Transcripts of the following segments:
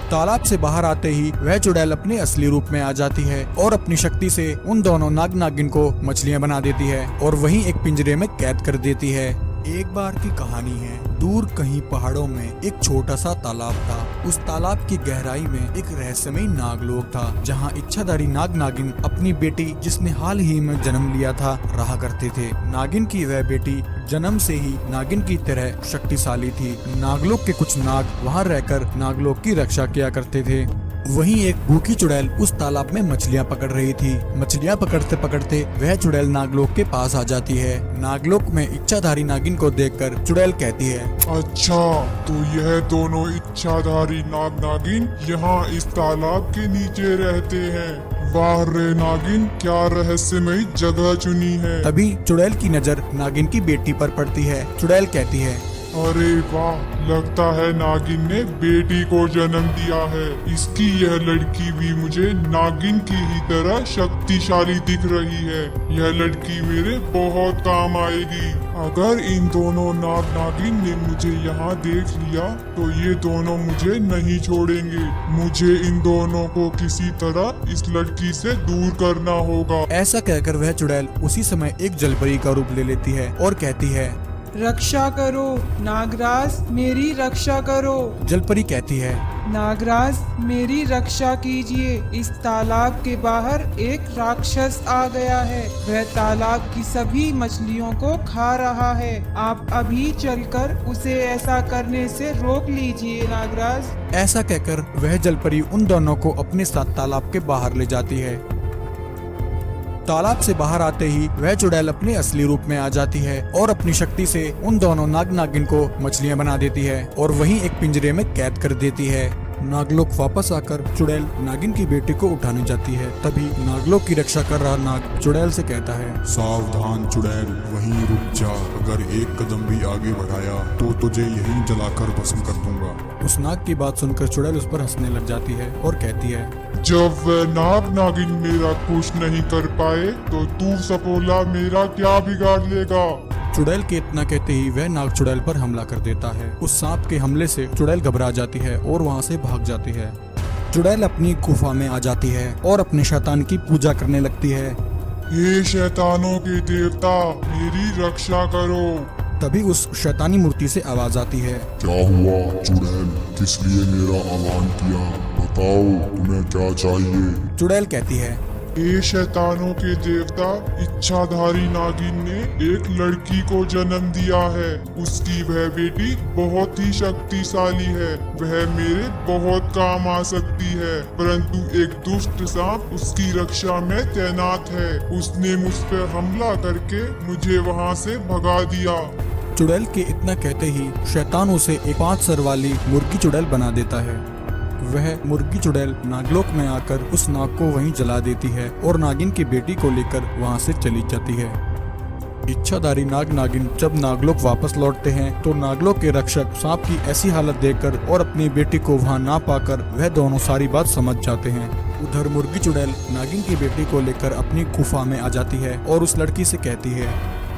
तालाब से बाहर आते ही वह चुड़ैल अपने असली रूप में आ जाती है और अपनी शक्ति से उन दोनों नाग नागिन को मछलियां बना देती है और वहीं एक पिंजरे में कैद कर देती है। एक बार की कहानी है, दूर कहीं पहाड़ों में एक छोटा सा तालाब था। उस तालाब की गहराई में एक रहस्यमयी नागलोक था, जहां इच्छाधारी नाग नागिन अपनी बेटी, जिसने हाल ही में जन्म लिया था, रहा करते थे। नागिन की वह बेटी जन्म से ही नागिन की तरह शक्तिशाली थी। नागलोक के कुछ नाग वहां रहकर नागलोक की रक्षा किया करते थे। वहीं एक भूखी चुड़ैल उस तालाब में मछलियां पकड़ रही थी। मछलियां पकड़ते पकड़ते वह चुड़ैल नागलोक के पास आ जाती है। नागलोक में इच्छाधारी नागिन को देखकर चुड़ैल कहती है, अच्छा, तो यह दोनों इच्छाधारी नाग नागिन यहाँ इस तालाब के नीचे रहते हैं। वाह रे नागिन, क्या रहस्यमयी जगह चुनी है। तभी चुड़ैल की नजर नागिन की बेटी पर पड़ती है। चुड़ैल कहती है, अरे वाह, लगता है नागिन ने बेटी को जन्म दिया है। इसकी यह लड़की भी मुझे नागिन की ही तरह शक्तिशाली दिख रही है। यह लड़की मेरे बहुत काम आएगी। अगर इन दोनों नाग नागिन ने मुझे यहाँ देख लिया तो ये दोनों मुझे नहीं छोड़ेंगे। मुझे इन दोनों को किसी तरह इस लड़की से दूर करना होगा। ऐसा कहकर वह चुड़ैल उसी समय एक जलपरी का रूप ले लेती है और कहती है, रक्षा करो नागराज, मेरी रक्षा करो। जलपरी कहती है, नागराज मेरी रक्षा कीजिए। इस तालाब के बाहर एक राक्षस आ गया है। वह तालाब की सभी मछलियों को खा रहा है। आप अभी चलकर उसे ऐसा करने से रोक लीजिए नागराज। ऐसा कहकर वह जलपरी उन दोनों को अपने साथ तालाब के बाहर ले जाती है। तालाब से बाहर आते ही वह चुड़ैल अपने असली रूप में आ जाती है और अपनी शक्ति से उन दोनों नाग नागिन को मछलियां बना देती है और वहीं एक पिंजरे में कैद कर देती है। नागलोक वापस आकर चुड़ैल नागिन की बेटी को उठाने जाती है। तभी नागलोक की रक्षा कर रहा नाग चुड़ैल से कहता है, सावधान चुड़ैल, वहीं रुक जा। अगर एक कदम भी आगे बढ़ाया तो तुझे यहीं जलाकर भस्म कर दूंगा। उस नाग की बात सुनकर चुड़ैल उस पर हंसने लग जाती है और कहती है, जब वह नाग नागिन मेरा खुश नहीं कर पाए तो तू सपोला मेरा क्या बिगाड़ लेगा। चुड़ैल के इतना कहते ही वह नाग चुड़ैल पर हमला कर देता है। उस सांप के हमले से चुड़ैल घबरा जाती है और वहां से भाग जाती है। चुड़ैल अपनी गुफा में आ जाती है और अपने शैतान की पूजा करने लगती है। हे शैतानों के देवता, मेरी रक्षा करो। तभी उस शैतानी मूर्ति से आवाज आती है, क्या हुआ चुड़ैल, किस लिए मेरा आह्वान किया? बताओ तुम्हें क्या चाहिए? चुड़ैल कहती है, हे शैतानों के देवता, इच्छाधारी नागिन ने एक लड़की को जन्म दिया है। उसकी वह बेटी बहुत ही शक्तिशाली है। वह मेरे बहुत काम आ सकती है, परंतु एक दुष्ट सांप उसकी रक्षा में तैनात है। उसने मुझ पर हमला करके मुझे वहां से भगा दिया। चुड़ैल के इतना कहते ही शैतान उसे एक 5 सर वाली मुर्गी चुड़ैल बना देता है। वह मुर्गी चुड़ैल नागलोक में आकर उस नाग को वहीं जला देती है और नागिन की बेटी को लेकर वहां से चली जाती है। इच्छाधारी नाग नागिन जब नागलोक वापस लौटते हैं तो नागलोक के रक्षक सांप की ऐसी हालत देखकर और अपनी बेटी को वहां ना पाकर वह दोनों सारी बात समझ जाते हैं। उधर मुर्गी चुड़ैल नागिन की बेटी को लेकर अपनी गुफा में आ जाती है और उस लड़की से कहती है,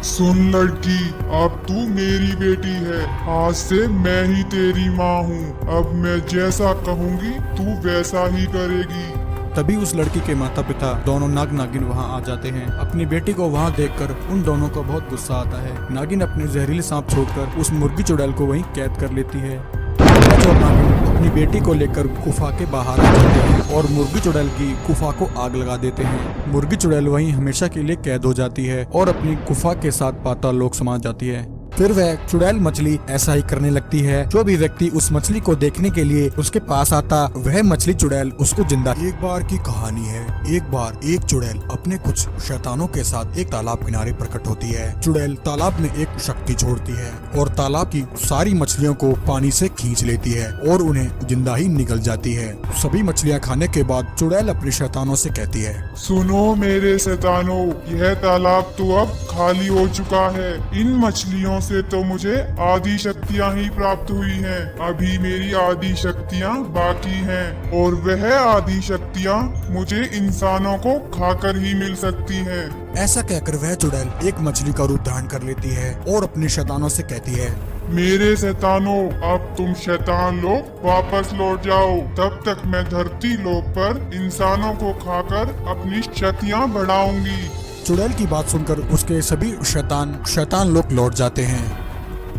सुन लड़की, अब तू मेरी बेटी है। आज से मैं ही तेरी माँ हूँ। अब मैं जैसा कहूँगी तू वैसा ही करेगी। तभी उस लड़की के माता पिता दोनों नाग नागिन वहां आ जाते हैं। अपनी बेटी को वहां देखकर उन दोनों को बहुत गुस्सा आता है। नागिन अपने जहरीले सांप छोड़कर उस मुर्गी चुड़ैल को वहीं कैद कर लेती है। और नागिन अपनी बेटी को लेकर गुफा के बाहर आ जाते हैं और मुर्गी चुड़ैल की गुफा को आग लगा देते हैं। मुर्गी चुड़ैल वहीं हमेशा के लिए कैद हो जाती है और अपनी गुफा के साथ पाताल लोक समा जाती है। फिर वह चुड़ैल मछली ऐसा ही करने लगती है। जो भी व्यक्ति उस मछली को देखने के लिए उसके पास आता, वह मछली चुड़ैल उसको जिंदा। एक बार की कहानी है, एक बार एक चुड़ैल अपने कुछ शैतानों के साथ एक तालाब किनारे प्रकट होती है। चुड़ैल तालाब में एक शक्ति छोड़ती है और तालाब की सारी मछलियों को पानी से खींच लेती है और उन्हें जिंदा ही निगल जाती है। सभी मछलियाँ खाने के बाद चुड़ैल अपने शैतानों से कहती है, सुनो मेरे शैतानों, यह तालाब तो अब खाली हो चुका है। इन मछलियों से तो मुझे आदि शक्तियाँ ही प्राप्त हुई हैं। अभी मेरी आदि शक्तियाँ बाकी हैं और वह आदि शक्तियाँ मुझे इंसानों को खाकर ही मिल सकती हैं। ऐसा कहकर वह चुड़ैल एक मछली का रूप धारण कर लेती है और अपने शैतानों से कहती है, मेरे शैतानों, अब तुम शैतान लोग वापस लौट जाओ। तब तक मैं धरती लोक पर इंसानों को खाकर अपनी शक्तियाँ बढ़ाऊंगी। चुड़ैल की बात सुनकर उसके सभी शैतान लोग लौट जाते हैं।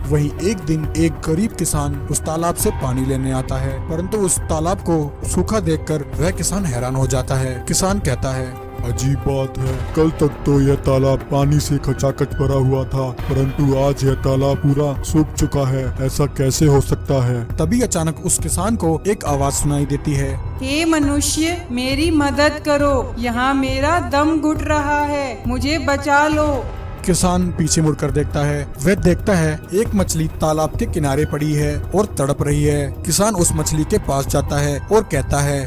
वहीं एक दिन एक गरीब किसान उस तालाब से पानी लेने आता है, परंतु उस तालाब को सूखा देखकर वह किसान हैरान हो जाता है। किसान कहता है, अजीब बात है, कल तक तो यह तालाब पानी से खचाखच भरा हुआ था, परंतु आज यह तालाब पूरा सूख चुका है। ऐसा कैसे हो सकता है? तभी अचानक उस किसान को एक आवाज सुनाई देती है। हे मनुष्य, मेरी मदद करो, यहाँ मेरा दम घुट रहा है, मुझे बचा लो। किसान पीछे मुड़कर देखता है। वह देखता है एक मछली तालाब के किनारे पड़ी है और तड़प रही है। किसान उस मछली के पास जाता है और कहता है,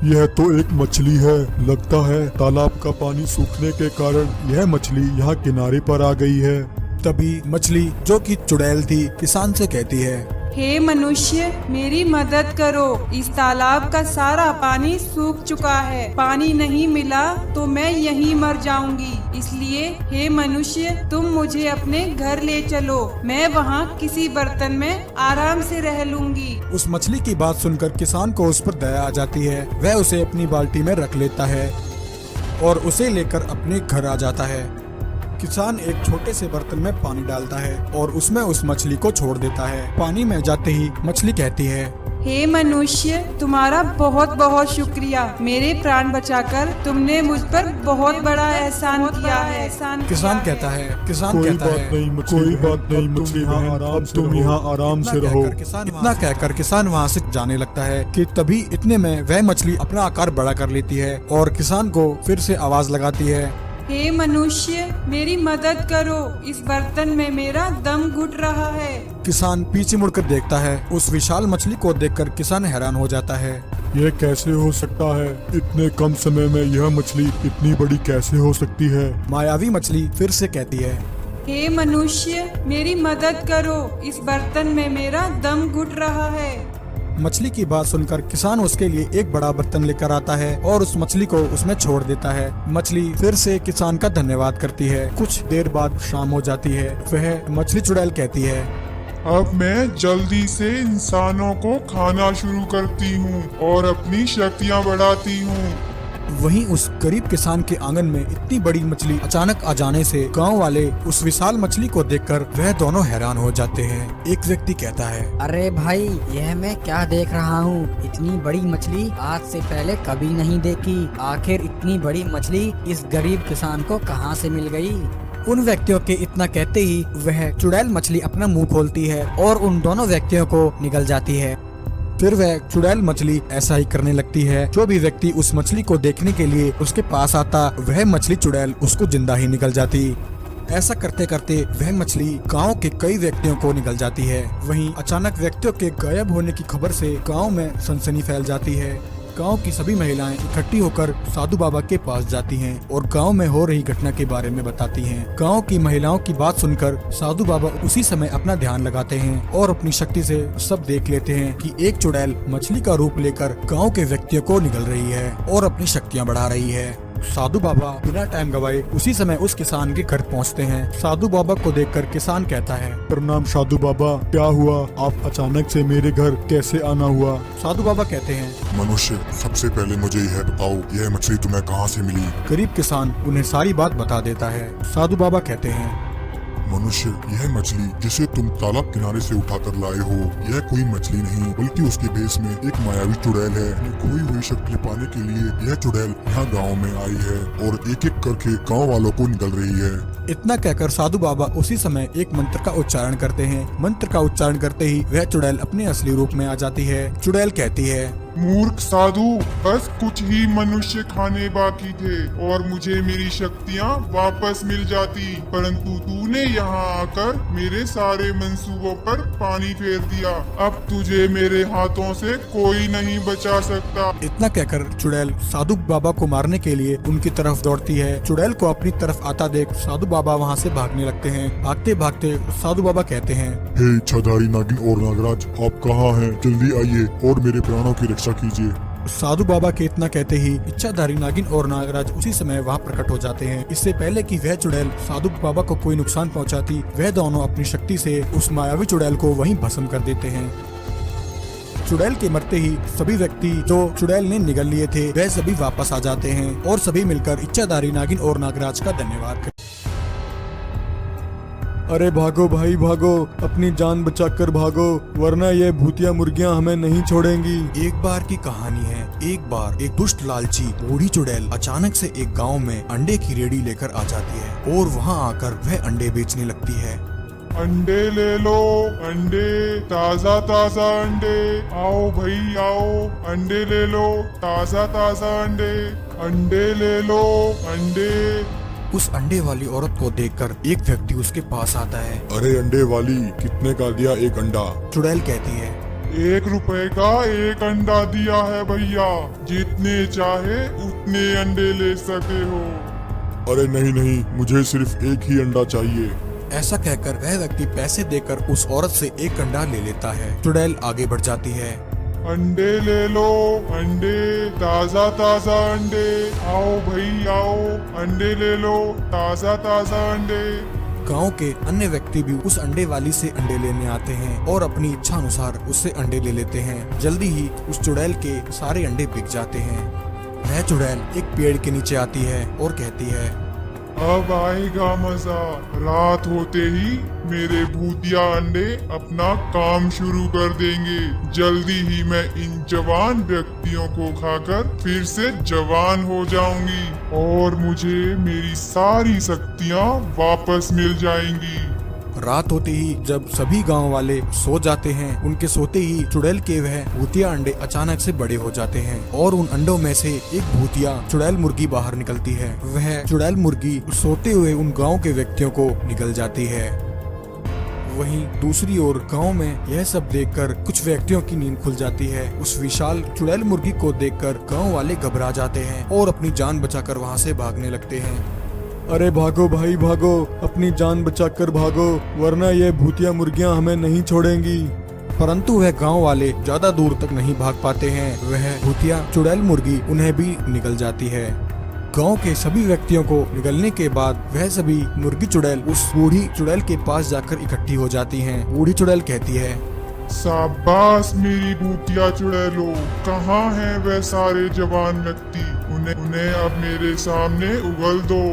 यह तो एक मछली है। लगता है तालाब का पानी सूखने के कारण यह मछली यहाँ किनारे पर आ गई है। तभी मछली, जो कि चुड़ैल थी, किसान से कहती है, हे मनुष्य, मेरी मदद करो, इस तालाब का सारा पानी सूख चुका है, पानी नहीं मिला तो मैं यहीं मर जाऊंगी। इसलिए हे मनुष्य, तुम मुझे अपने घर ले चलो, मैं वहाँ किसी बर्तन में आराम से रह लूंगी। उस मछली की बात सुनकर किसान को उस पर दया आ जाती है। वह उसे अपनी बाल्टी में रख लेता है और उसे लेकर अपने घर आ जाता है। किसान एक छोटे से बर्तन में पानी डालता है और उसमें उस मछली को छोड़ देता है। पानी में जाते ही मछली कहती है, हे मनुष्य, तुम्हारा बहुत बहुत शुक्रिया, मेरे प्राण बचाकर तुमने मुझ पर बहुत बड़ा एहसान किया है। किसान कहता है, कोई बात नहीं मछली बहन, तुम यहाँ आराम से रहो। इतना कहकर किसान वहाँ से जाने लगता है कि तभी इतने में वह मछली अपना आकार बड़ा कर लेती है और किसान को फिर से आवाज लगाती है, हे मनुष्य, मेरी मदद करो, इस बर्तन में मेरा दम घुट रहा है। किसान पीछे मुड़कर देखता है। उस विशाल मछली को देखकर किसान हैरान हो जाता है। यह कैसे हो सकता है? इतने कम समय में यह मछली इतनी बड़ी कैसे हो सकती है? मायावी मछली फिर से कहती है, हे मनुष्य, मेरी मदद करो, इस बर्तन में मेरा दम घुट रहा है। मछली की बात सुनकर किसान उसके लिए एक बड़ा बर्तन लेकर आता है और उस मछली को उसमें छोड़ देता है। मछली फिर से किसान का धन्यवाद करती है। कुछ देर बाद शाम हो जाती है। वह मछली चुड़ैल कहती है, अब मैं जल्दी से इंसानों को खाना शुरू करती हूँ और अपनी शक्तियाँ बढ़ाती हूँ। वहीं उस गरीब किसान के आंगन में इतनी बड़ी मछली अचानक आ जाने से गांव वाले उस विशाल मछली को देखकर वह दोनों हैरान हो जाते हैं। एक व्यक्ति कहता है, अरे भाई, यह मैं क्या देख रहा हूँ? इतनी बड़ी मछली आज से पहले कभी नहीं देखी। आखिर इतनी बड़ी मछली इस गरीब किसान को कहाँ से मिल गई? उन व्यक्तियों के इतना कहते ही वह चुड़ैल मछली अपना मुंह खोलती है और उन दोनों व्यक्तियों को निगल जाती है। फिर वह चुड़ैल मछली ऐसा ही करने लगती है। जो भी व्यक्ति उस मछली को देखने के लिए उसके पास आता, वह मछली चुड़ैल उसको जिंदा ही निकल जाती। ऐसा करते करते वह मछली गांव के कई व्यक्तियों को निकल जाती है। वहीं अचानक व्यक्तियों के गायब होने की खबर से गांव में सनसनी फैल जाती है। गांव की सभी महिलाएं इकट्ठी होकर साधु बाबा के पास जाती हैं और गांव में हो रही घटना के बारे में बताती हैं। गांव की महिलाओं की बात सुनकर साधु बाबा उसी समय अपना ध्यान लगाते हैं और अपनी शक्ति से सब देख लेते हैं कि एक चुड़ैल मछली का रूप लेकर गांव के व्यक्तियों को निगल रही है और अपनी शक्तियां बढ़ा रही है। साधु बाबा बिना टाइम गवाए उसी समय उस किसान के घर पहुंचते हैं। साधु बाबा को देखकर किसान कहता है, प्रणाम साधु बाबा, क्या हुआ? आप अचानक से मेरे घर कैसे आना हुआ? साधु बाबा कहते हैं, मनुष्य, सबसे पहले मुझे यह बताओ, यह मछली तुम्हें कहाँ से मिली? गरीब किसान उन्हें सारी बात बता देता है। साधु बाबा कहते हैं, मनुष्य, यह मछली जिसे तुम तालाब किनारे से उठाकर लाए हो, यह कोई मछली नहीं बल्कि उसके भेष में एक मायावी चुड़ैल है। अपनी खोई हुई शक्ति पाने के लिए यह चुड़ैल यहाँ गांव में आई है और एक एक करके गांव वालों को निकल रही है। इतना कहकर साधु बाबा उसी समय एक मंत्र का उच्चारण करते हैं। मंत्र का उच्चारण करते ही वह चुड़ैल अपने असली रूप में आ जाती है। चुड़ैल कहती है, मूर्ख साधु, बस कुछ ही मनुष्य खाने बाकी थे और मुझे मेरी शक्तियाँ वापस मिल जाती, परंतु तूने यहाँ आकर मेरे सारे मंसूबों पर पानी फेर दिया। अब तुझे मेरे हाथों से कोई नहीं बचा सकता। इतना कहकर चुड़ैल साधु बाबा को मारने के लिए उनकी तरफ दौड़ती है। चुड़ैल को अपनी तरफ आता देख साधु बाबा वहाँ से भागने लगते हैं। भागते भागते साधु बाबा कहते हैं, हे इच्छाधारी नागिन और नागराज, आप कहाँ हैं? जल्दी आइए और मेरे प्राणों की रक्षा कीजिए। साधु बाबा के इतना कहते ही इच्छाधारी नागिन और नागराज उसी समय वहाँ प्रकट हो जाते हैं। इससे पहले कि वह चुड़ैल साधु बाबा को कोई नुकसान पहुँचाती, वह दोनों अपनी शक्ति से उस मायावी चुड़ैल को वहीं भस्म कर देते हैं। चुड़ैल के मरते ही सभी व्यक्ति जो चुड़ैल ने निगल लिए थे वह सभी वापस आ जाते हैं और सभी मिलकर इच्छाधारी नागिन और नागराज का धन्यवाद करते हैं। अरे भागो भाई भागो, अपनी जान बचाकर भागो, वरना ये भूतिया मुर्गियां हमें नहीं छोड़ेंगी। एक बार की कहानी है। एक बार एक दुष्ट लालची बूढ़ी चुड़ैल अचानक से एक गांव में अंडे की रेडी लेकर आ जाती है और वहां आकर वह अंडे बेचने लगती है। अंडे ले लो, अंडे, ताजा ताजा अंडे, आओ भाई आओ, अंडे ले लो, ताजा ताजा अंडे, अंडे ले लो, अंडे। उस अंडे वाली औरत को देखकर एक व्यक्ति उसके पास आता है। अरे अंडे वाली, कितने का दिया एक अंडा? चुड़ैल कहती है, 1 रुपए का एक अंडा दिया है भैया, जितने चाहे उतने अंडे ले सके हो। अरे नहीं नहीं, मुझे सिर्फ एक ही अंडा चाहिए। ऐसा कहकर वह व्यक्ति पैसे देकर उस औरत से एक अंडा ले लेता है। चुड़ैल आगे बढ़ जाती है। अंडे ले लो, अंडे, ताजा ताजा अंडे, आओ भाई आओ, अंडे ले लो, ताजा ताजा अंडे। गांव के अन्य व्यक्ति भी उस अंडे वाली से अंडे लेने आते हैं और अपनी इच्छा अनुसार उससे अंडे ले लेते हैं। जल्दी ही उस चुड़ैल के सारे अंडे बिक जाते हैं। वह चुड़ैल एक पेड़ के नीचे आती है और कहती है, अब आएगा मजा। रात होते ही मेरे भूतिया अंडे अपना काम शुरू कर देंगे। जल्दी ही मैं इन जवान व्यक्तियों को खाकर फिर से जवान हो जाऊंगी और मुझे मेरी सारी शक्तियाँ वापस मिल जाएंगी। रात होते ही जब सभी गांव वाले सो जाते हैं, उनके सोते ही चुड़ैल के वह भूतिया अंडे अचानक से बड़े हो जाते हैं और उन अंडों में से एक भूतिया चुड़ैल मुर्गी बाहर निकलती है। वह चुड़ैल मुर्गी सोते हुए उन गांव के व्यक्तियों को निगल जाती है। वहीं दूसरी ओर गांव में यह सब देखकर कुछ व्यक्तियों की नींद खुल जाती है। उस विशाल चुड़ैल मुर्गी को देखकर गांव वाले घबरा जाते हैं और अपनी जान बचाकर वहां से भागने लगते हैं। अरे भागो भाई भागो, अपनी जान बचाकर भागो, वरना ये भूतिया मुर्गियां हमें नहीं छोड़ेंगी। परंतु वह गांव वाले ज्यादा दूर तक नहीं भाग पाते हैं। वह भूतिया चुड़ैल मुर्गी उन्हें भी निगल जाती है। गांव के सभी व्यक्तियों को निगलने के बाद वह सभी मुर्गी चुड़ैल उस बूढ़ी चुड़ैल के पास जाकर इकट्ठी हो जाती हैं। बूढ़ी चुड़ैल कहती है, शाबाश मेरी भूतिया चुड़ैलो, कहाँ हैं वह सारे जवान व्यक्ति? उन्हें अब मेरे सामने उगल दो।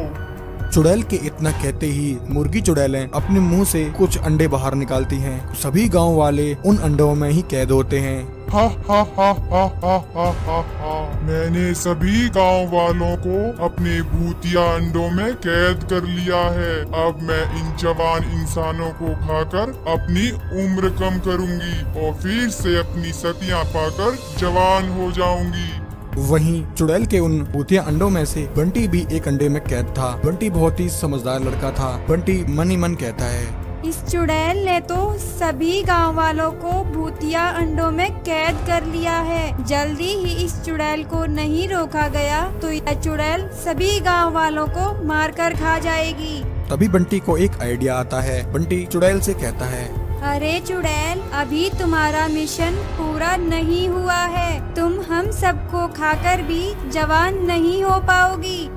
चुड़ैल के इतना कहते ही मुर्गी चुड़ैलें अपने मुंह से कुछ अंडे बाहर निकालती हैं। सभी गांव वाले उन अंडों में ही कैद होते हैं। हा हा हा हा हा हा हा हा। मैंने सभी गांव वालों को अपने भूतिया अंडों में कैद कर लिया है। अब मैं इन जवान इंसानों को खाकर अपनी उम्र कम करूंगी और फिर से अपनी शक्तियाँ पाकर जवान हो जाऊंगी। वहीं चुड़ैल के उन भूतिया अंडों में से बंटी भी एक अंडे में कैद था। बंटी बहुत ही समझदार लड़का था। बंटी मन ही मन कहता है, इस चुड़ैल ने तो सभी गांव वालों को भूतिया अंडों में कैद कर लिया है। जल्दी ही इस चुड़ैल को नहीं रोका गया तो यह चुड़ैल सभी गांव वालों को मारकर खा जाएगी। तभी बंटी को एक आइडिया आता है। बंटी चुड़ैल से कहता है, अरे चुड़ैल, अभी तुम्हारा मिशन पूरा नहीं हुआ है। तुम हम सबको खाकर भी जवान नहीं हो पाओगी।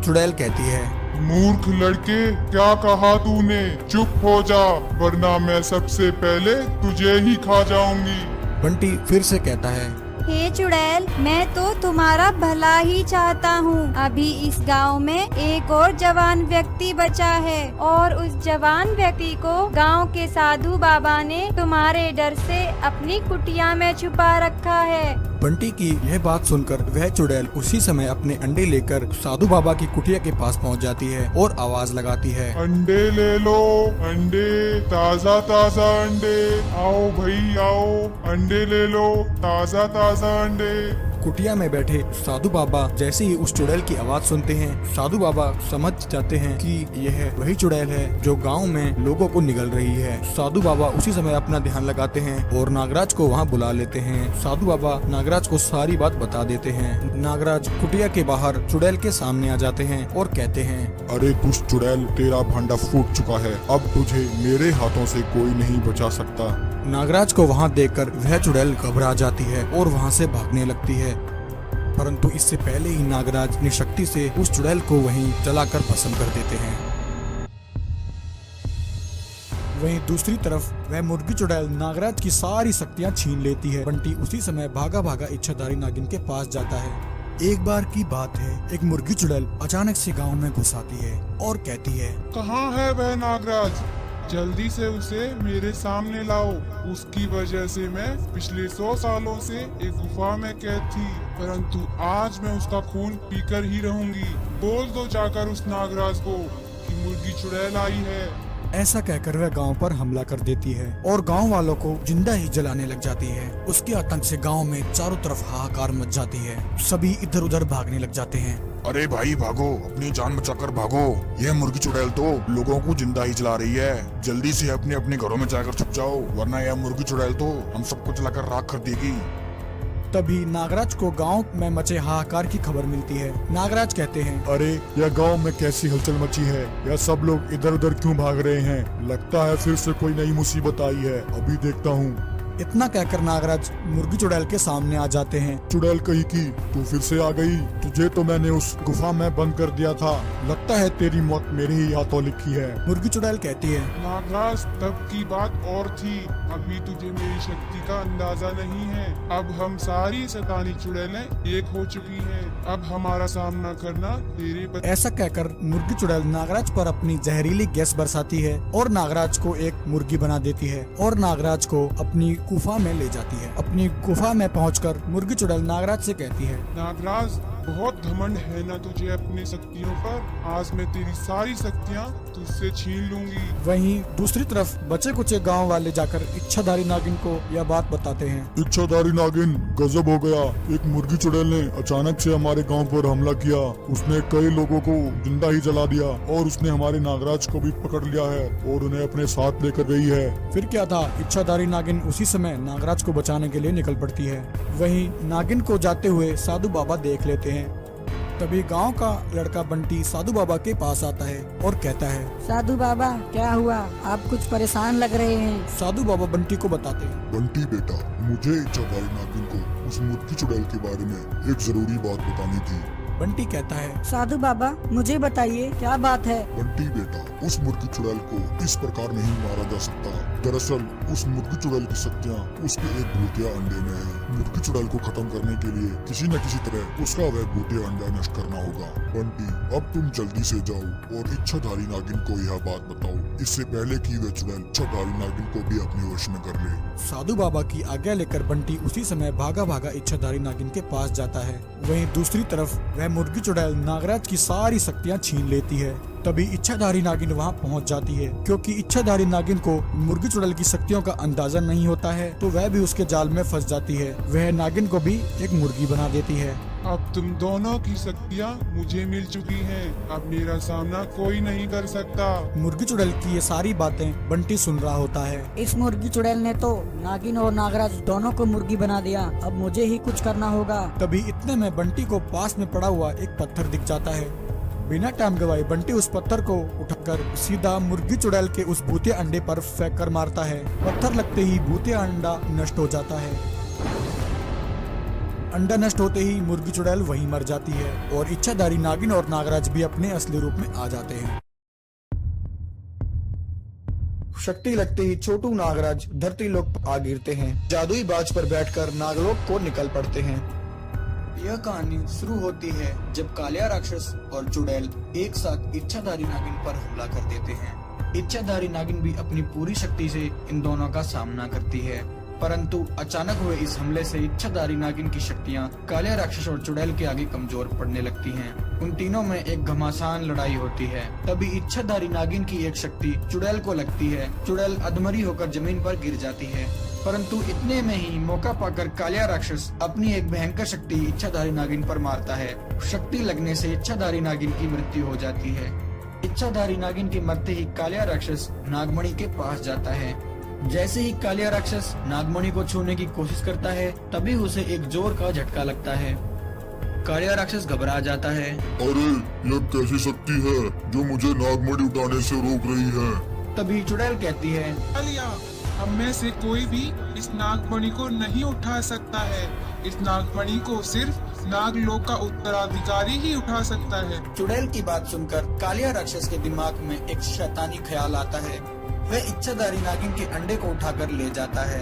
चुड़ैल कहती है, मूर्ख लड़के, क्या कहा तूने? चुप हो जा, वरना मैं सबसे पहले तुझे ही खा जाऊंगी। बंटी फिर से कहता है, हे चुड़ैल, मैं तो तुम्हारा भला ही चाहता हूँ। अभी इस गांव में एक और जवान व्यक्ति बचा है और उस जवान व्यक्ति को गांव के साधु बाबा ने तुम्हारे डर से अपनी कुटिया में छुपा रखा है। बंटी की यह बात सुनकर वह चुड़ैल उसी समय अपने अंडे लेकर साधु बाबा की कुटिया के पास पहुंच जाती है और आवाज लगाती है, अंडे ले लो, अंडे, ताजा ताजा अंडे, आओ भाई आओ, अंडे ले लो, ताजा ताजा अंडे। कुटिया में बैठे साधु बाबा जैसे ही उस चुड़ैल की आवाज सुनते हैं, साधु बाबा समझ जाते हैं कि यह वही चुड़ैल है जो गांव में लोगों को निगल रही है। साधु बाबा उसी समय अपना ध्यान लगाते हैं और नागराज को वहां बुला लेते हैं। साधु बाबा नागराज को सारी बात बता देते हैं। नागराज कुटिया के बाहर चुड़ैल के सामने आ जाते हैं और कहते हैं, अरे दुष्ट चुड़ैल, तेरा भांडा फूट चुका है। अब तुझे मेरे हाथों से कोई नहीं बचा सकता। नागराज को वहां देखकर वह चुड़ैल घबरा जाती है और वहां से भागने लगती है। परंतु इससे पहले ही नागराज अपनी शक्ति से उस चुड़ैल को वहीं जलाकर भस्म कर देते हैं। वहीं दूसरी तरफ वह मुर्गी चुड़ैल नागराज की सारी शक्तियां छीन लेती है। बंटी उसी समय भागा भागा इच्छाधारी नागिन के पास जाता है। एक बार की बात है, एक मुर्गी चुड़ैल अचानक से गांव में घुस आती है और कहती है, कहाँ है वह नागराज? जल्दी से उसे मेरे सामने लाओ। उसकी वजह से मैं पिछले 100 सालों से एक गुफा में कैद थी, परंतु आज मैं उसका खून पीकर ही रहूंगी। बोल दो जाकर उस नागराज को कि मुर्गी चुड़ैल आई है। ऐसा कहकर वह गांव पर हमला कर देती है और गांव वालों को जिंदा ही जलाने लग जाती है। उसके आतंक से गांव में चारों तरफ हाहाकार मच जाती है। सभी इधर उधर भागने लग जाते हैं। अरे भाई भागो, अपनी जान बचाकर भागो। यह मुर्गी चुड़ैल तो लोगों को जिंदा ही जला रही है। जल्दी से अपने अपने घरों में जाकर छुप जाओ, वरना यह मुर्गी चुड़ैल तो हम सबको जलाकर राख कर देगी। तभी नागराज को गांव में मचे हाहाकार की खबर मिलती है। नागराज कहते हैं, अरे यह गांव में कैसी हलचल मची है? यह सब लोग इधर उधर क्यों भाग रहे हैं? लगता है फिर से कोई नई मुसीबत आई है, अभी देखता हूँ। इतना कहकर नागराज मुर्गी चुड़ैल के सामने आ जाते हैं। चुड़ैल कहीं की, तू फिर से आ गई। तुझे तो मैंने उस गुफा में बंद कर दिया था। लगता है तेरी मौत मेरे ही हाथों लिखी है। मुर्गी चुड़ैल कहती है, नागराज तब की बात और थी, अभी तुझे मेरी शक्ति का अंदाजा नहीं है। अब हम सारी शैतानी चुड़ैलें एक हो चुकी हैं। अब हमारा सामना करना तेरे ऐसा कहकर मुर्गी चुड़ैल नागराज पर अपनी जहरीली गैस बरसाती है और नागराज को एक मुर्गी बना देती है और नागराज को अपनी गुफा में ले जाती है। अपनी गुफा में पहुंचकर मुर्गी चुड़ैल नागराज से कहती है, नागराज बहुत घमंड है ना तुझे अपनी शक्तियों पर। आज मैं तेरी सारी शक्तियाँ तुझसे छीन लूंगी। वहीं दूसरी तरफ बचे कुचे गांव वाले जाकर इच्छाधारी नागिन को यह बात बताते हैं। इच्छाधारी नागिन, गजब हो गया। एक मुर्गी चुड़ैल ने अचानक से हमारे गांव पर हमला किया। उसने कई लोगों को जिंदा ही जला दिया और उसने हमारे नागराज को भी पकड़ लिया है और उन्हें अपने साथ लेकर गई है। फिर क्या था, इच्छाधारी नागिन उसी समय नागराज को बचाने के लिए निकल पड़ती है। वहीं नागिन को जाते हुए साधु बाबा देख लेते हैं। तभी गांव का लड़का बंटी साधु बाबा के पास आता है और कहता है, साधु बाबा क्या हुआ? आप कुछ परेशान लग रहे हैं। साधु बाबा बंटी को बताते हैं, बंटी बेटा, मुझे इच्छाधारी नागिन को उस मुर्गी चुड़ैल के बारे में एक जरूरी बात बतानी थी। बंटी कहता है, साधु बाबा मुझे बताइए क्या बात है? बंटी बेटा, उस मुर्गी चुड़ैल को इस प्रकार नहीं मारा जा सकता। दरअसल उस मुर्गी चुड़ैल की शक्तियाँ उसके एक भूतिया अंडे में है। मुर्गी चुड़ैल को खत्म करने के लिए किसी न किसी तरह उसका वह भूतिया अंडा नष्ट करना होगा। बंटी, अब तुम जल्दी से जाओ और इच्छाधारी नागिन को यह बात बताओ, इससे पहले कि वह चुड़ैल इच्छाधारी नागिन को भी अपने वश में कर ले। साधु बाबा की आज्ञा लेकर बंटी उसी समय भागा भागा इच्छाधारी नागिन के पास जाता है। वहीं दूसरी तरफ वह मुर्गी चुड़ैल नागराज की सारी शक्तियां छीन लेती है। तभी इच्छाधारी नागिन वहां पहुंच जाती है। क्योंकि इच्छाधारी नागिन को मुर्गी चुड़ैल की शक्तियों का अंदाजा नहीं होता है, तो वह भी उसके जाल में फंस जाती है। वह नागिन को भी एक मुर्गी बना देती है। अब तुम दोनों की शक्तियाँ मुझे मिल चुकी हैं। अब मेरा सामना कोई नहीं कर सकता। मुर्गी चुड़ैल की ये सारी बातें बंटी सुन रहा होता है। इस मुर्गी चुड़ैल ने तो नागिन और नागराज दोनों को मुर्गी बना दिया। अब मुझे ही कुछ करना होगा। तभी इतने में बंटी को पास में पड़ा हुआ एक पत्थर दिख जाता है। बिना टाइम गवाए बंटी उस पत्थर को उठाकर सीधा मुर्गी चुड़ैल के उस भूतिया अंडे पर फेंक कर मारता है। पत्थर लगते ही भूतिया अंडा नष्ट हो जाता है। अंडा नष्ट होते ही मुर्गी चुड़ैल वहीं मर जाती है और इच्छाधारी नागिन और नागराज भी अपने असली रूप में आ जाते हैं। शक्ति लगते ही छोटू नागराज धरती लोक पर आ गिरते हैं। जादुई बाज पर बैठकर नागलोक को निकल पड़ते हैं। यह कहानी शुरू होती है जब कालिया राक्षस और चुड़ैल एक साथ इच्छाधारी नागिन पर हमला कर देते हैं। इच्छाधारी नागिन भी अपनी पूरी शक्ति से इन दोनों का सामना करती है, परंतु अचानक हुए इस हमले से इच्छाधारी नागिन की शक्तियाँ कालिया राक्षस और चुड़ैल के आगे कमजोर पड़ने लगती हैं। उन तीनों में एक घमासान लड़ाई होती है। तभी इच्छाधारी नागिन की एक शक्ति चुड़ैल को लगती है। चुड़ैल अधमरी होकर जमीन पर गिर जाती है, परंतु इतने में ही मौका पाकर कालिया राक्षस अपनी एक भयंकर शक्ति इच्छाधारी नागिन पर मारता है। शक्ति लगने से इच्छाधारी नागिन की मृत्यु हो जाती है। इच्छाधारी नागिन के मरते ही कालिया राक्षस नागमणि के पास जाता है। जैसे ही कालिया राक्षस नागमणि को छूने की कोशिश करता है, तभी उसे एक जोर का झटका लगता है। कालिया राक्षस घबरा जाता है। अरे यह कैसी शक्ति है जो मुझे नागमणि उठाने से रोक रही है? तभी चुड़ैल कहती है, कालिया, हम में से कोई भी इस नागमणि को नहीं उठा सकता है। इस नागमणि को सिर्फ नागलोक का उत्तराधिकारी ही उठा सकता है। चुड़ैल की बात सुनकर कालिया राक्षस के दिमाग में एक शैतानी ख्याल आता है। वह इच्छाधारी नागिन के अंडे को उठाकर ले जाता है।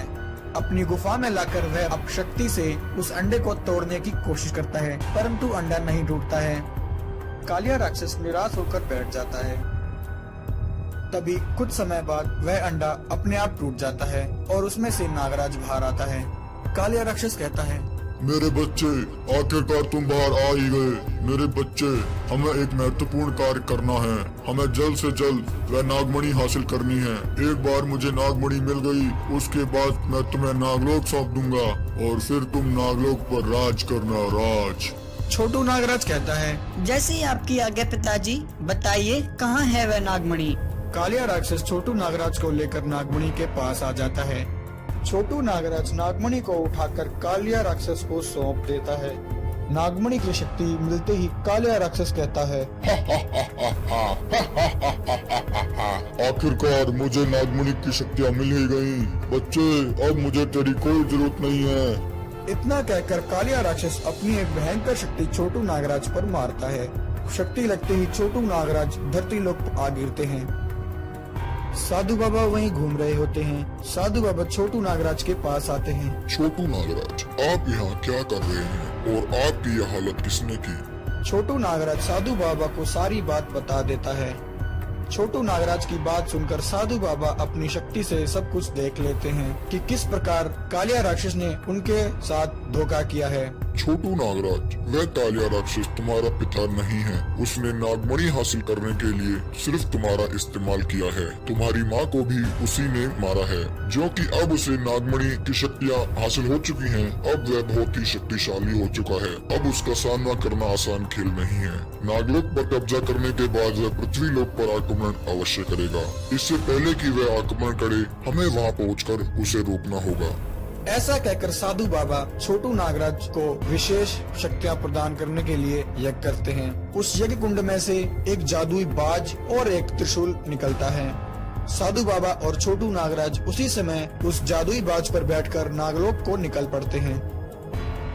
अपनी गुफा में लाकर वह अपशक्ति से उस अंडे को तोड़ने की कोशिश करता है, परंतु अंडा नहीं टूटता है। कालिया राक्षस निराश होकर बैठ जाता है। तभी कुछ समय बाद वह अंडा अपने आप टूट जाता है और उसमें से नागराज बाहर आता है। कालिया राक्षस कहता है, मेरे बच्चे, आखिरकार तुम बाहर आ ही गए। मेरे बच्चे, हमें एक महत्वपूर्ण कार्य करना है। हमें जल्द से जल्द वह नागमणि हासिल करनी है। एक बार मुझे नागमणि मिल गई, उसके बाद मैं तुम्हें नागलोक सौंप दूंगा और फिर तुम नागलोक पर राज करना। राज। छोटू नागराज कहता है, जैसे आपकी आज्ञा पिताजी, बताइए कहाँ है वह नागमणि। कालिया राक्षस छोटू नागराज को लेकर नागमणि के पास आ जाता है। छोटू नागराज नागमणि को उठाकर कालिया राक्षस को सौंप देता है। नागमणि की शक्ति मिलते ही कालिया राक्षस कहता है, आखिरकार मुझे नागमणि की शक्तियाँ मिल ही गयी। बच्चे, अब मुझे तेरी कोई जरूरत नहीं है। इतना कहकर कालिया राक्षस अपनी एक भयंकर शक्ति छोटू नागराज पर मारता है। शक्ति लगते ही छोटू नागराज धरती लोक पर आ गिरते हैं। साधु बाबा वहीं घूम रहे होते हैं। साधु बाबा छोटू नागराज के पास आते हैं। छोटू नागराज, आप यहाँ क्या कर रहे हैं और आपकी यह हालत किसने की? छोटू नागराज साधु बाबा को सारी बात बता देता है। छोटू नागराज की बात सुनकर साधु बाबा अपनी शक्ति से सब कुछ देख लेते हैं कि किस प्रकार कालिया राक्षस ने उनके साथ धोखा किया है। छोटू नागराज, वह कालिया राक्षस तुम्हारा पिता नहीं है। उसने नागमणि हासिल करने के लिए सिर्फ तुम्हारा इस्तेमाल किया है। तुम्हारी माँ को भी उसी ने मारा है, जो कि अब उसे नागमणि की शक्तियाँ हासिल हो चुकी हैं। अब वह बहुत ही शक्तिशाली हो चुका है। अब उसका सामना करना आसान खेल नहीं है। नागलोक पर कब्जा करने के बाद वह पृथ्वी लोक पर आक्रमण अवश्य करेगा। इससे पहले कि वह आक्रमण करे, हमें वहाँ पहुँचकर उसे रोकना होगा। ऐसा कहकर साधु बाबा छोटू नागराज को विशेष शक्तियाँ प्रदान करने के लिए यज्ञ करते हैं। उस यज्ञ कुंड में से एक जादुई बाज और एक त्रिशूल निकलता है। साधु बाबा और छोटू नागराज उसी समय उस जादुई बाज पर बैठकर नागलोक को निकल पड़ते हैं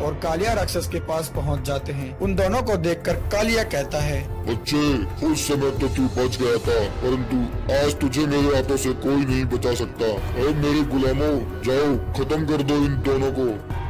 और कालिया राक्षस के पास पहुंच जाते हैं। उन दोनों को देखकर कालिया कहता है, बच्चे, उस समय तो तू बच गया था, परंतु आज तुझे मेरे हाथों से कोई नहीं बचा सकता। अब मेरे गुलामों, जाओ खत्म कर दो इन दोनों को।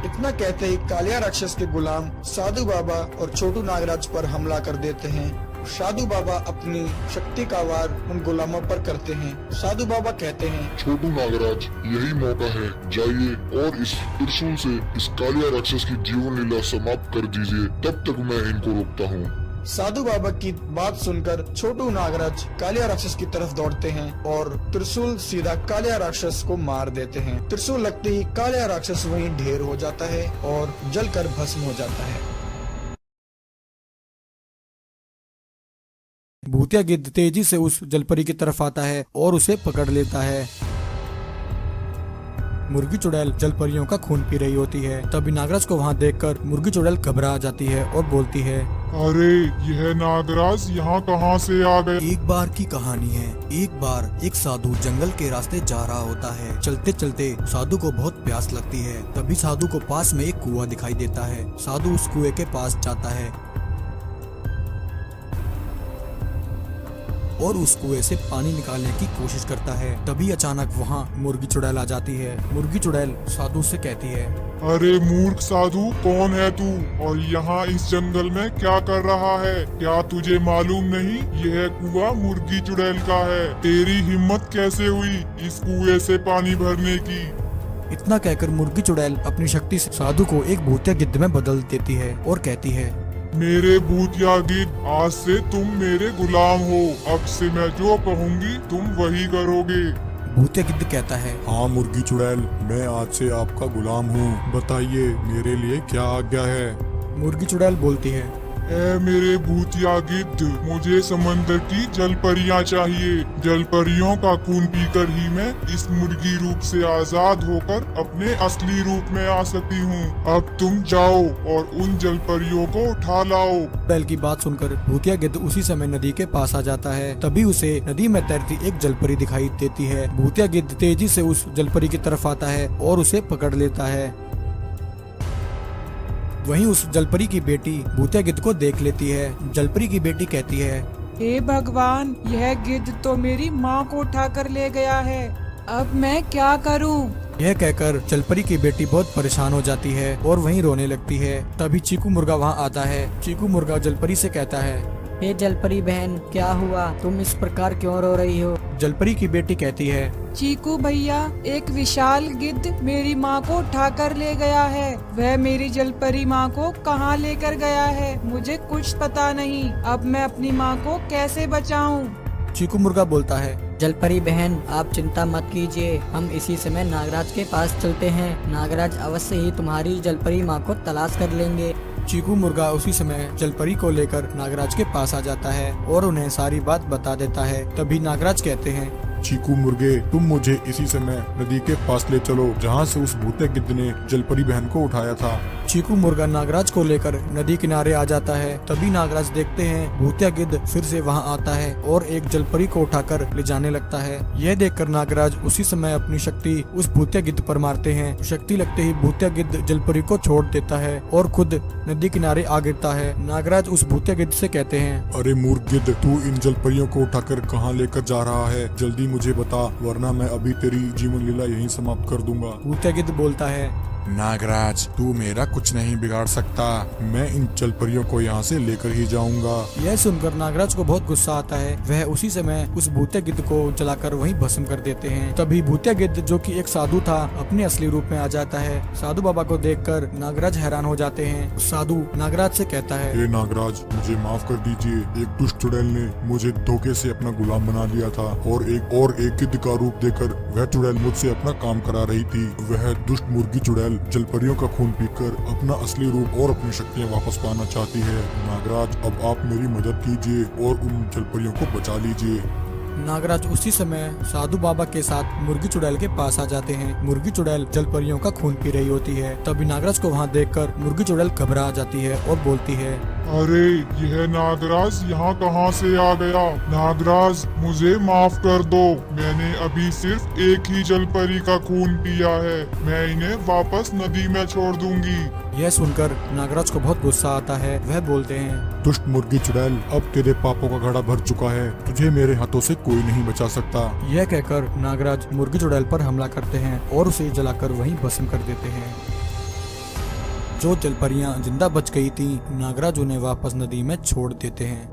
इतना कहते ही कालिया राक्षस के गुलाम साधु बाबा और छोटू नागराज पर हमला कर देते हैं। साधु बाबा अपनी शक्ति का वार उन गुलामों पर करते हैं। साधु बाबा कहते हैं, छोटू नागराज, यही मौका है। जाइए और इस त्रिशूल से इस कालिया राक्षस की जीवन लीला समाप्त कर दीजिए। तब तक मैं इनको रोकता हूँ। साधु बाबा की बात सुनकर छोटू नागराज कालिया राक्षस की तरफ दौड़ते हैं और त्रिशूल सीधा कालिया राक्षस को मार देते हैं। त्रिशूल लगते ही कालिया राक्षस वहीं ढेर हो जाता है और जलकर भस्म हो जाता है। भूतिया गिद्ध तेजी से उस जलपरी की तरफ आता है और उसे पकड़ लेता है। मुर्गी चुड़ैल जलपरियों का खून पी रही होती है। तभी नागराज को वहाँ देखकर मुर्गी चुड़ैल घबरा जाती है और बोलती है, अरे यह नागराज यहाँ कहाँ से आ गए? एक बार की कहानी है। एक बार एक साधु जंगल के रास्ते जा रहा होता है। चलते चलते साधु को बहुत प्यास लगती है। तभी साधु को पास में एक कुआं दिखाई देता है। साधु उस कुएं के पास जाता है और उस कुएं से पानी निकालने की कोशिश करता है। तभी अचानक वहाँ मुर्गी चुड़ैल आ जाती है। मुर्गी चुड़ैल साधु से कहती है, अरे मूर्ख साधु, कौन है तू और यहाँ इस जंगल में क्या कर रहा है? क्या तुझे मालूम नहीं यह कुआं मुर्गी चुड़ैल का है? तेरी हिम्मत कैसे हुई इस कुएं से पानी भरने की? इतना कहकर मुर्गी चुड़ैल अपनी शक्ति से साधु को एक भूतिया गिद्ध में बदल देती है और कहती है, मेरे भूतिया गिद्ध, आज से तुम मेरे गुलाम हो। अब से मैं जो कहूँगी तुम वही करोगे। भूतिया गिद्ध कहता है, हाँ मुर्गी चुड़ैल, मैं आज से आपका गुलाम हूँ। बताइए मेरे लिए क्या आज्ञा है? मुर्गी चुड़ैल बोलती है, ऐ मेरे भूतिया गिद्ध, मुझे समंदर की जल परियां चाहिए। जल परियों का खून पीकर ही मैं इस मुर्गी रूप से आजाद होकर अपने असली रूप में आ सकती हूँ। अब तुम जाओ और उन जल परियों को उठा लाओ। चुड़ैल की बात सुनकर भूतिया गिद्ध उसी समय नदी के पास आ जाता है। तभी उसे नदी में तैरती एक जलपरी दिखाई देती है। भूतिया गिद्ध तेजी से उस जलपरी की तरफ आता है और उसे पकड़ लेता है। वहीं उस जलपरी की बेटी भूतिया गिद्ध को देख लेती है। जलपरी की बेटी कहती है, हे भगवान, यह गिद्ध तो मेरी माँ को उठा कर ले गया है। अब मैं क्या करूँ? यह कहकर जलपरी की बेटी बहुत परेशान हो जाती है और वहीं रोने लगती है। तभी चीकू मुर्गा वहां आता है। चीकू मुर्गा जलपरी से कहता है, हे जलपरी बहन, क्या हुआ? तुम इस प्रकार क्यों रो रही हो? जलपरी की बेटी कहती है, चीकू भैया, एक विशाल गिद्ध मेरी माँ को उठा कर ले गया है। वह मेरी जलपरी माँ को कहाँ लेकर गया है, मुझे कुछ पता नहीं। अब मैं अपनी माँ को कैसे बचाऊं? चीकू मुर्गा बोलता है, जलपरी बहन, आप चिंता मत कीजिए, हम इसी समय नागराज के पास चलते हैं। नागराज अवश्य ही तुम्हारी जलपरी माँ को तलाश कर लेंगे। चीकू मुर्गा उसी समय जलपरी को लेकर नागराज के पास आ जाता है और उन्हें सारी बात बता देता है। तभी नागराज कहते हैं, चीकू मुर्गे, तुम मुझे इसी समय नदी के पास ले चलो जहाँ से उस भूतिया गिद्ध ने जलपरी बहन को उठाया था। चीकू मुर्गा नागराज को लेकर नदी किनारे आ जाता है। तभी नागराज देखते हैं भूतिया गिद्ध फिर से वहां आता है और एक जलपरी को उठाकर ले जाने लगता है। यह देखकर नागराज उसी समय अपनी शक्ति उस भूतिया गिद्ध पर मारते हैं। शक्ति लगते ही भूतिया गिद्ध जलपरी को छोड़ देता है और खुद नदी किनारे आ गिरता है। नागराज उस भूतिया गिद्ध से कहते हैं, अरे मूर्ख गिद्ध, तू इन जलपरियों को उठाकर कहाँ लेकर जा रहा है? जल्दी मुझे बता, वरना मैं अभी तेरी जीवन लीला यहीं समाप्त कर दूंगा। भूतिया गिद्ध बोलता है, नागराज, तू मेरा कुछ नहीं बिगाड़ सकता। मैं इन जलपरियों को यहाँ से लेकर ही जाऊंगा। यह सुनकर नागराज को बहुत गुस्सा आता है। वह उसी समय उस भूतिया गिद्ध को जलाकर वहीं भस्म कर देते हैं। तभी भूतिया गिद्ध, जो कि एक साधु था, अपने असली रूप में आ जाता है। साधु बाबा को देखकर नागराज हैरान हो जाते हैं। साधु नागराज से कहता है, हे नागराज, मुझे माफ कर दीजिए। एक दुष्ट चुड़ैल ने मुझे धोखे से अपना गुलाम बना लिया था और एक गिद्ध का रूप देकर वह चुड़ैल मुझसे अपना काम करा रही थी। वह दुष्ट मुर्गी चुड़ैल जलपरियों का खून पीकर अपना असली रूप और अपनी शक्तियाँ वापस पाना चाहती है। नागराज, अब आप मेरी मदद कीजिए और उन जलपरियों को बचा लीजिए। नागराज उसी समय साधु बाबा के साथ मुर्गी चुड़ैल के पास आ जाते हैं। मुर्गी चुड़ैल जलपरियों का खून पी रही होती है। तभी नागराज को वहां देखकर मुर्गी चुड़ैल घबरा जाती है और बोलती है, अरे यह नागराज यहाँ कहाँ से आ गया? नागराज, मुझे माफ कर दो। मैंने अभी सिर्फ एक ही जलपरी का खून पिया है। मैं इन्हें वापस नदी में छोड़ दूंगी। यह सुनकर नागराज को बहुत गुस्सा आता है। वह बोलते हैं, दुष्ट मुर्गी चुड़ैल, अब तेरे पापों का घड़ा भर चुका है। तुझे मेरे हाथों से कोई नहीं बचा सकता। यह कहकर नागराज मुर्गी चुड़ैल पर हमला करते हैं और उसे जलाकर वहीं भस्म कर देते हैं। जो जलपरियां जिंदा बच गई थी, नागराज उन्हें वापस नदी में छोड़ देते हैं।